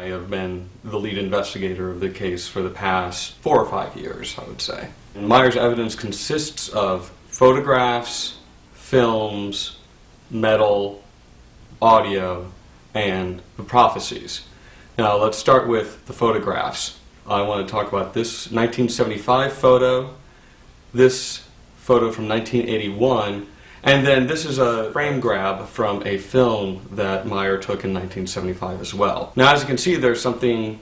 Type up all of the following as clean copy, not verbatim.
I have been the lead investigator of the case for the past 4 or 5 years, I would say. And Meier's evidence consists of photographs, films, metal, audio, and the prophecies. Now let's start with the photographs. I want to talk about this 1975 photo, this photo from 1981, and then this is a frame grab from a film that Meier took in 1975 as well. Now as you can see, there's something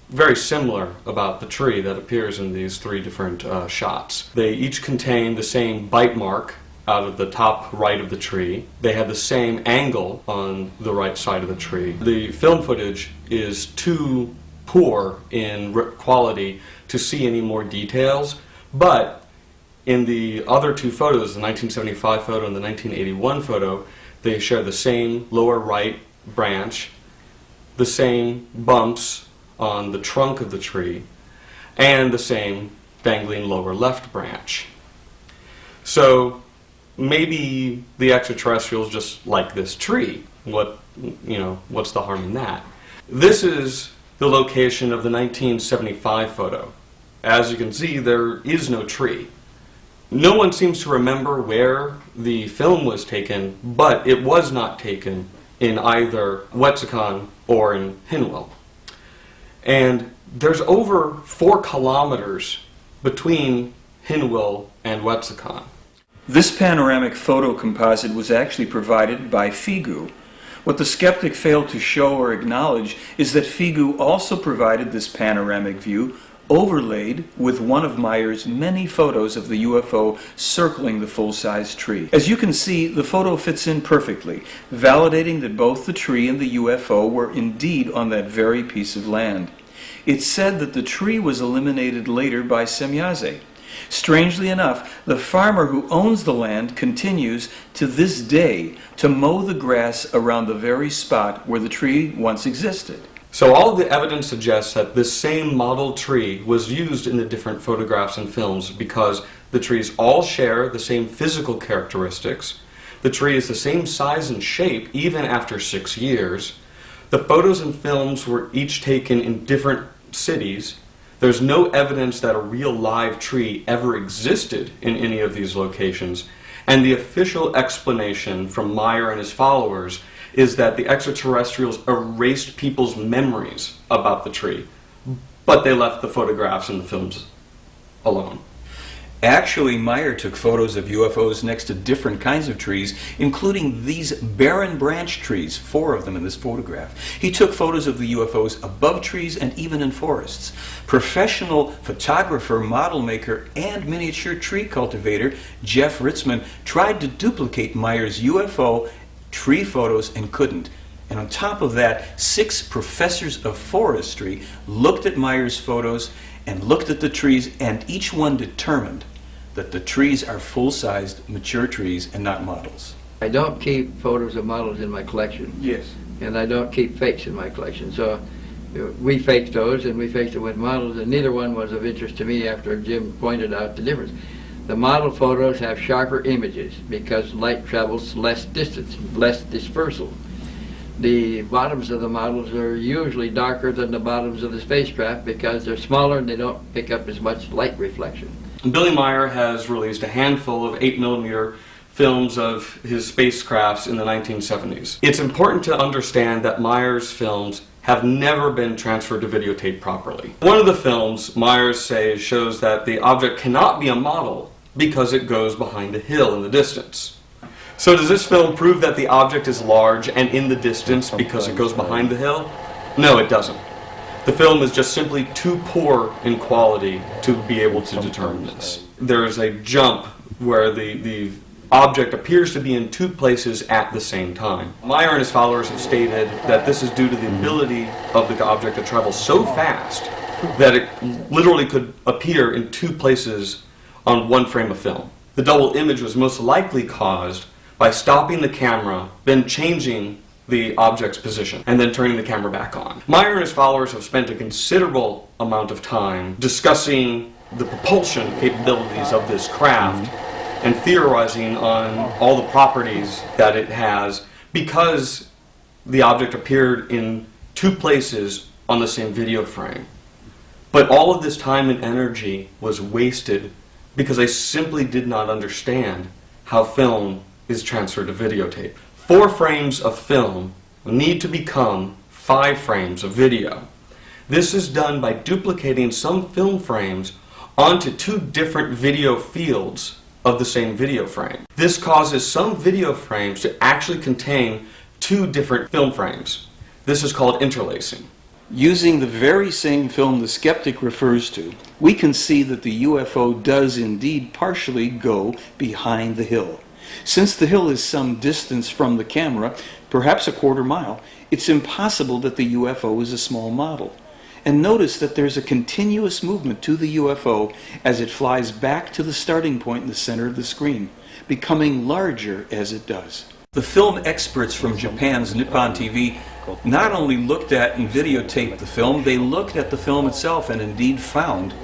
very similar about the tree that appears in these 3 different shots. They each contain the same bite mark out of the top right of the tree. They have the same angle on the right side of the tree. The film footage is too poor in quality to see any more details, but in the other 2 photos, the 1975 photo and the 1981 photo, they share the same lower right branch, the same bumps on the trunk of the tree, and the same dangling lower left branch. So maybe the extraterrestrials just like this tree. What's the harm in that? This is the location of the 1975 photo. As you can see, there is no tree. No one seems to remember where the film was taken, but it was not taken in either Wetzikon or in Hinwil. And there's over 4 kilometers between Hinwil and Wetzikon. This panoramic photo composite was actually provided by Figu. What the skeptic failed to show or acknowledge is that Figu also provided this panoramic view overlaid with one of Meier's many photos of the UFO circling the full-size tree. As you can see, the photo fits in perfectly, validating that both the tree and the UFO were indeed on that very piece of land. It's said that the tree was eliminated later by Semyaze. Strangely enough, the farmer who owns the land continues to this day to mow the grass around the very spot where the tree once existed. So all of the evidence suggests that this same model tree was used in the different photographs and films because the trees all share the same physical characteristics. The tree is the same size and shape even after 6 years. The photos and films were each taken in different cities. There's no evidence that a real live tree ever existed in any of these locations. And the official explanation from Meier and his followers is that the extraterrestrials erased people's memories about the tree, but they left the photographs and the films alone. Actually, Meier took photos of UFOs next to different kinds of trees, including these barren branch trees, 4 of them in this photograph. He took photos of the UFOs above trees and even in forests. Professional photographer, model maker, and miniature tree cultivator Jeff Ritzman tried to duplicate Meier's UFO tree photos and couldn't. And on top of that, 6 professors of forestry looked at Meier's photos and looked at the trees, and each one determined that the trees are full-sized, mature trees and not models. I don't keep photos of models in my collection. Yes. And I don't keep fakes in my collection. So we faked those, and we faked it with models, and neither one was of interest to me after Jim pointed out the difference. The model photos have sharper images because light travels less distance, less dispersal. The bottoms of the models are usually darker than the bottoms of the spacecraft because they're smaller and they don't pick up as much light reflection. Billy Meier has released a handful of 8mm films of his spacecrafts in the 1970s. It's important to understand that Meier's films have never been transferred to videotape properly. One of the films, Meier says, shows that the object cannot be a model because it goes behind a hill in the distance. So does this film prove that the object is large and in the distance because it goes behind the hill? No, it doesn't. The film is just simply too poor in quality to be able to determine this. There is a jump where the object appears to be in 2 places at the same time. Meier and his followers have stated that this is due to the ability of the object to travel so fast that it literally could appear in 2 places on 1 frame of film. The double image was most likely caused by stopping the camera, then changing the object's position, and then turning the camera back on. Meier and his followers have spent a considerable amount of time discussing the propulsion capabilities of this craft and theorizing on all the properties that it has because the object appeared in 2 places on the same video frame. But all of this time and energy was wasted because I simply did not understand how film is transferred to videotape. 4 frames of film need to become 5 frames of video. This is done by duplicating some film frames onto 2 different video fields of the same video frame. This causes some video frames to actually contain 2 different film frames. This is called interlacing. Using the very same film the skeptic refers to, we can see that the UFO does indeed partially go behind the hill. Since the hill is some distance from the camera, perhaps a quarter mile, it's impossible that the UFO is a small model. And notice that there's a continuous movement to the UFO as it flies back to the starting point in the center of the screen, becoming larger as it does. The film experts from Japan's Nippon TV not only looked at and videotaped the film, they looked at the film itself and indeed found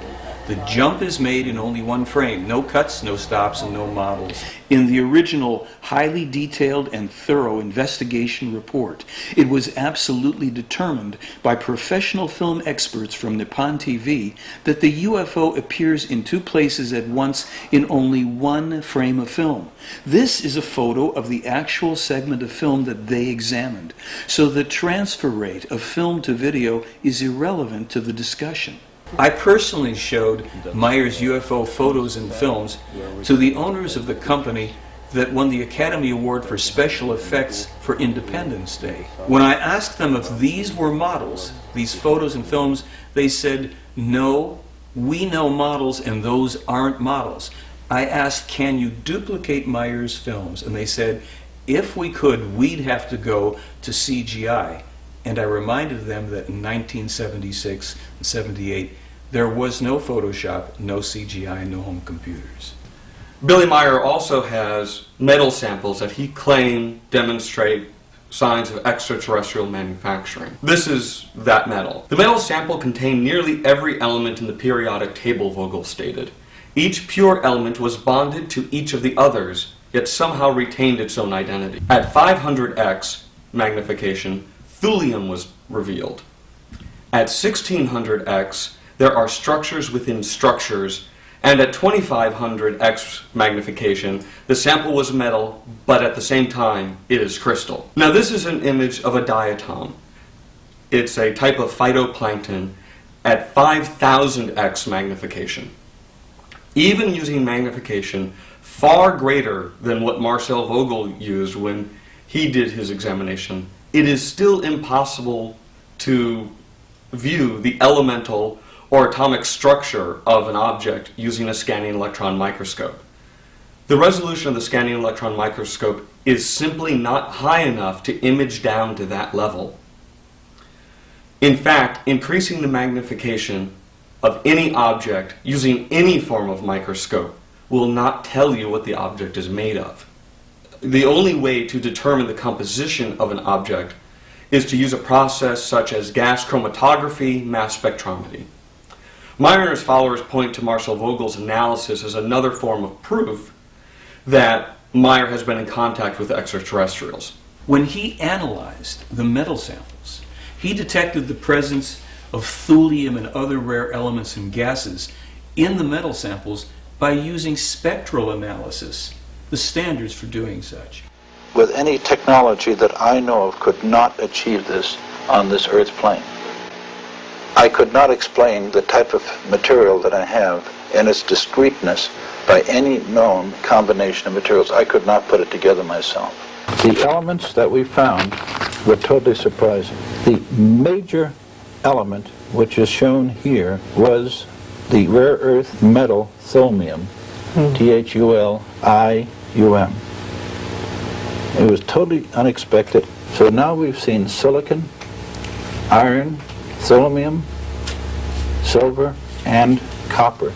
the jump is made in only 1 frame. No cuts, no stops, and no models. In the original, highly detailed and thorough investigation report, it was absolutely determined by professional film experts from Nippon TV that the UFO appears in 2 places at once in only 1 frame of film. This is a photo of the actual segment of film that they examined, so the transfer rate of film to video is irrelevant to the discussion. I personally showed Meier's UFO photos and films to the owners of the company that won the Academy Award for Special Effects for Independence Day. When I asked them if these were models, these photos and films, they said, "No, we know models and those aren't models." I asked, "Can you duplicate Meier's films?" And they said, "If we could, we'd have to go to CGI." And I reminded them that in 1976 and 78, there was no Photoshop, no CGI, no home computers. Billy Meier also has metal samples that he claimed demonstrate signs of extraterrestrial manufacturing. This is that metal. The metal sample contained nearly every element in the periodic table, Vogel stated. Each pure element was bonded to each of the others, yet somehow retained its own identity. At 500x magnification, thulium was revealed. At 1600x, there are structures within structures, and at 2500x magnification, the sample was metal, but at the same time, it is crystal. Now this is an image of a diatom. It's a type of phytoplankton at 5000x magnification. Even using magnification far greater than what Marcel Vogel used when he did his examination, it is still impossible to view the elemental or atomic structure of an object using a scanning electron microscope. The resolution of the scanning electron microscope is simply not high enough to image down to that level. In fact, increasing the magnification of any object using any form of microscope will not tell you what the object is made of. The only way to determine the composition of an object is to use a process such as gas chromatography, mass spectrometry. Meier and his followers point to Marcel Vogel's analysis as another form of proof that Meier has been in contact with extraterrestrials. When he analyzed the metal samples, he detected the presence of thulium and other rare elements and gases in the metal samples by using spectral analysis, the standards for doing such. With any technology that I know of could not achieve this on this Earth's plane. I could not explain the type of material that I have and its discreteness by any known combination of materials. I could not put it together myself. The elements that we found were totally surprising. The major element, which is shown here, was the rare earth metal thulium, Thulium. It was totally unexpected. So now we've seen silicon, iron, thulium, silver, and copper,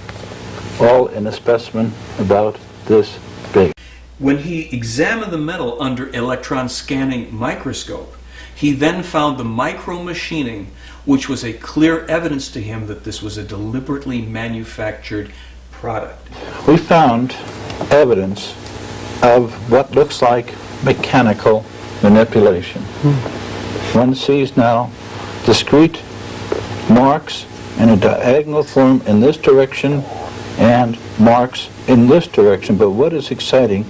all in a specimen about this big. When he examined the metal under electron scanning microscope, he then found the micro-machining, which was a clear evidence to him that this was a deliberately manufactured product. We found evidence of what looks like mechanical manipulation. One sees now discrete marks in a diagonal form in this direction and marks in this direction. But what is exciting,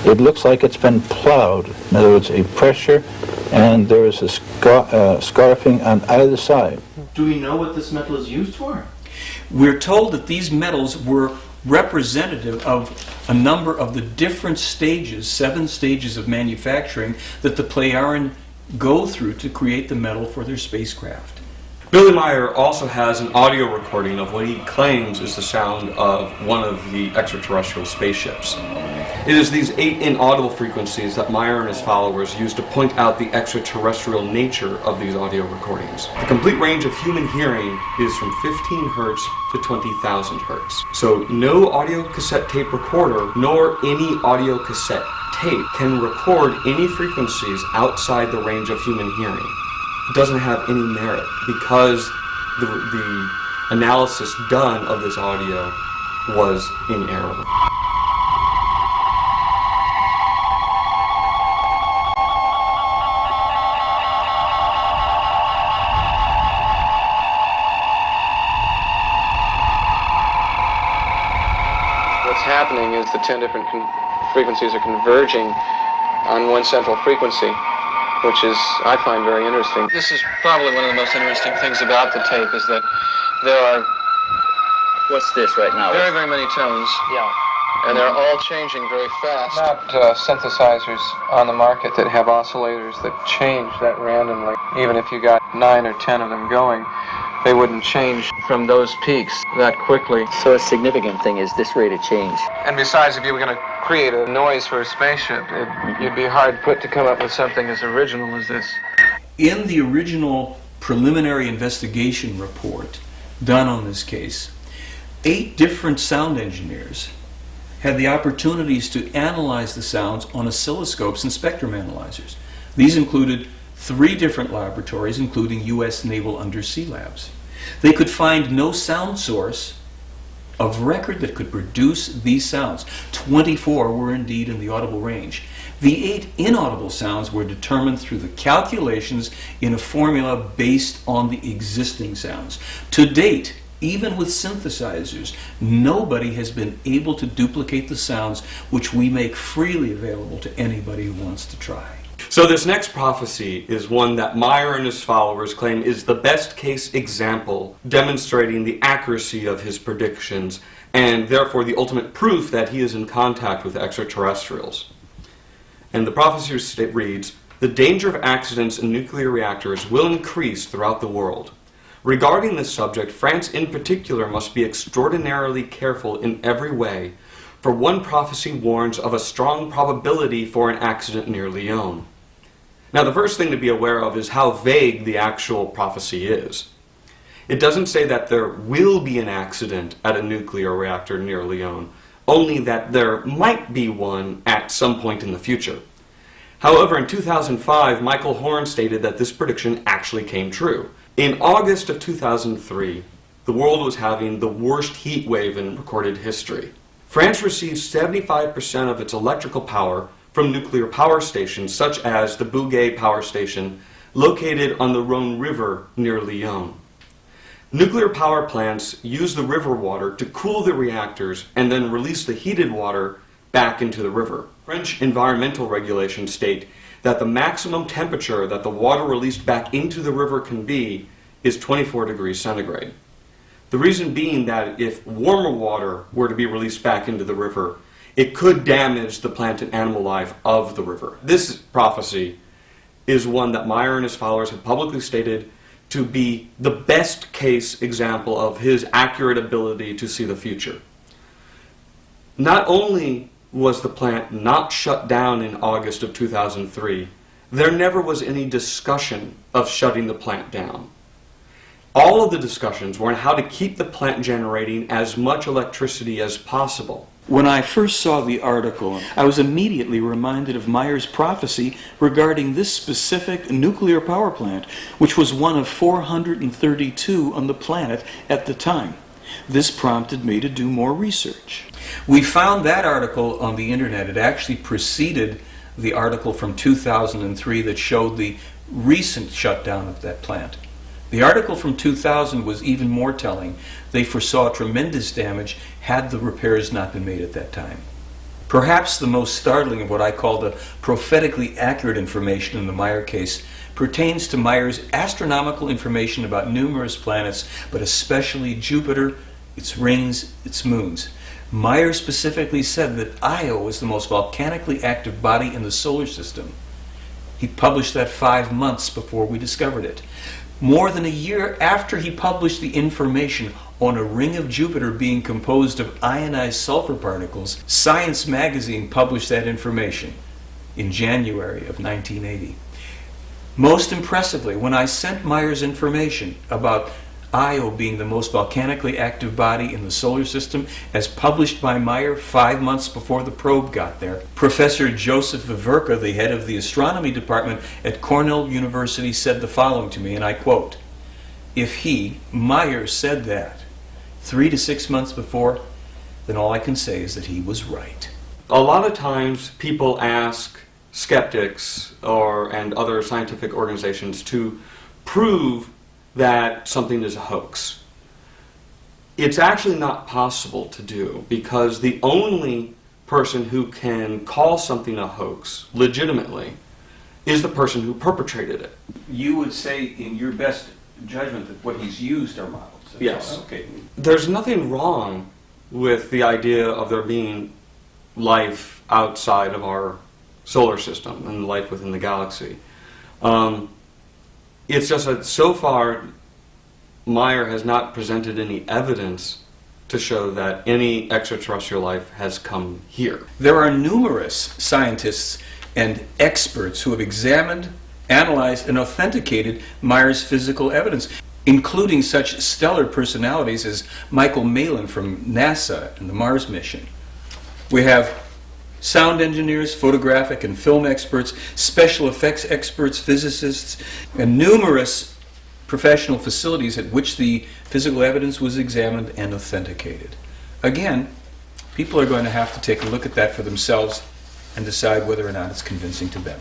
it looks like it's been plowed. In other words, a pressure, and there is a scarfing on either side. Do we know what this metal is used for? We're told that these metals were representative of a number of the different stages, 7 stages of manufacturing that the Plejaren go through to create the metal for their spacecraft. Billy Meier also has an audio recording of what he claims is the sound of one of the extraterrestrial spaceships. It is these 8 inaudible frequencies that Meier and his followers use to point out the extraterrestrial nature of these audio recordings. The complete range of human hearing is from 15 hertz to 20,000 hertz. So no audio cassette tape recorder nor any audio cassette tape can record any frequencies outside the range of human hearing. It doesn't have any merit because the analysis done of this audio was in error. What's happening is the 10 different frequencies are converging on one central frequency, which is, I find, very interesting. This is probably one of the most interesting things about the tape, is that there are... What's this right now? Very, very many tones. Yeah. And they're all changing very fast. Not synthesizers on the market that have oscillators that change that randomly. Even if you got 9 or 10 of them going, they wouldn't change from those peaks that quickly. So a significant thing is this rate of change. And besides, if you were going to create a noise for a spaceship, you'd be hard put to come up with something as original as this. In the original preliminary investigation report done on this case, 8 different sound engineers had the opportunities to analyze the sounds on oscilloscopes and spectrum analyzers. These included 3 different laboratories, including U.S. Naval Undersea Labs. They could find no sound source of record that could produce these sounds. 24 were indeed in the audible range. The 8 inaudible sounds were determined through the calculations in a formula based on the existing sounds. To date, even with synthesizers, nobody has been able to duplicate the sounds which we make freely available to anybody who wants to try. So this next prophecy is one that Meier and his followers claim is the best case example demonstrating the accuracy of his predictions and therefore the ultimate proof that he is in contact with extraterrestrials. And the prophecy reads, "The danger of accidents in nuclear reactors will increase throughout the world. Regarding this subject, France in particular must be extraordinarily careful in every way, for one prophecy warns of a strong probability for an accident near Lyon." Now, the first thing to be aware of is how vague the actual prophecy is. It doesn't say that there will be an accident at a nuclear reactor near Lyon, only that there might be one at some point in the future. However, in 2005, Michael Horn stated that this prediction actually came true. In August of 2003, the world was having the worst heat wave in recorded history. France received 75% of its electrical power from nuclear power stations, such as the Bouguer power station, located on the Rhone River near Lyon. Nuclear power plants use the river water to cool the reactors and then release the heated water back into the river. French environmental regulations state that the maximum temperature that the water released back into the river can be is 24 degrees centigrade. The reason being that if warmer water were to be released back into the river, it could damage the plant and animal life of the river. This prophecy is one that Meier and his followers have publicly stated to be the best case example of his accurate ability to see the future. Not only was the plant not shut down in August of 2003, there never was any discussion of shutting the plant down. All of the discussions were on how to keep the plant generating as much electricity as possible. When I first saw the article, I was immediately reminded of Meier's prophecy regarding this specific nuclear power plant, which was one of 432 on the planet at the time. This prompted me to do more research. We found that article on the internet. It actually preceded the article from 2003 that showed the recent shutdown of that plant. The article from 2000 was even more telling. They foresaw tremendous damage had the repairs not been made at that time. Perhaps the most startling of what I call the prophetically accurate information in the Meier case pertains to Meier's astronomical information about numerous planets, but especially Jupiter, its rings, its moons. Meier specifically said that Io was the most volcanically active body in the solar system. He published that 5 months before we discovered it. More than a year after he published the information on a ring of Jupiter being composed of ionized sulfur particles, Science magazine published that information in January of 1980. Most impressively, when I sent Meier's information about Io being the most volcanically active body in the solar system, as published by Meier 5 months before the probe got there, Professor Joseph Viverka, the head of the astronomy department at Cornell University, said the following to me, and I quote, "If he, Meier, said that 3 to 6 months before, then all I can say is that he was right." A lot of times people ask skeptics and other scientific organizations to prove that something is a hoax. It's actually not possible to do, because the only person who can call something a hoax legitimately is the person who perpetrated it. You would say, in your best judgment, that what he's used are models. Yes. Okay. There's nothing wrong with the idea of there being life outside of our solar system and life within the galaxy. It's just that so far Meier has not presented any evidence to show that any extraterrestrial life has come here. There are numerous scientists and experts who have examined, analyzed, and authenticated Meier's physical evidence, including such stellar personalities as Michael Malin from NASA and the Mars mission. We have sound engineers, photographic and film experts, special effects experts, physicists, and numerous professional facilities at which the physical evidence was examined and authenticated. Again, people are going to have to take a look at that for themselves and decide whether or not it's convincing to them.